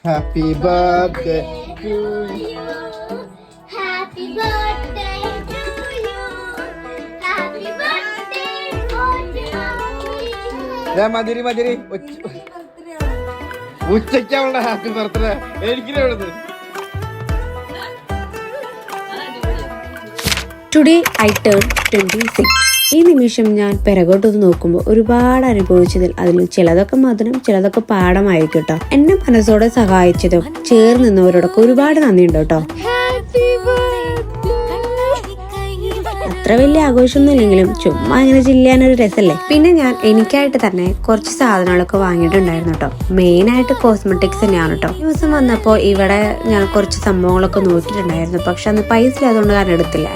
Happy birthday to you. Happy birthday to you. Happy birthday to മതിരി ഉച്ചയ്ക്കുള്ള happy birthday എനിക്കിനെ എവിടുന്ന്. Today I turn 26. ഈ നിമിഷം ഞാൻ പിറകോട്ടൊന്ന് നോക്കുമ്പോൾ ഒരുപാട് അനുഭവിച്ചതിൽ അതിൽ ചിലതൊക്കെ മധുരം ചിലതൊക്കെ പാഠമായിരിക്കും കേട്ടോ. എന്നെ മനസ്സോടെ സഹായിച്ചതും ചേർന്ന് നിന്നവരോടൊക്കെ ഒരുപാട് നന്ദിയുണ്ട് കേട്ടോ. അത്ര വലിയ ആഘോഷമൊന്നും ഇല്ലെങ്കിലും ചുമ്മാ ഇങ്ങനെ ചില്ലാനൊരു രസല്ലേ. പിന്നെ ഞാൻ എനിക്കായിട്ട് തന്നെ കുറച്ച് സാധനങ്ങളൊക്കെ വാങ്ങിയിട്ടുണ്ടായിരുന്നു കേട്ടോ. മെയിനായിട്ട് കോസ്മെറ്റിക്സ് തന്നെയാണ് കേട്ടോ. ദിവസം വന്നപ്പോൾ ഇവിടെ ഞാൻ കുറച്ച് സംഭവങ്ങളൊക്കെ നോക്കിയിട്ടുണ്ടായിരുന്നു. പക്ഷെ അന്ന് പൈസ അതുകൊണ്ട് കാരണം എടുത്തില്ല.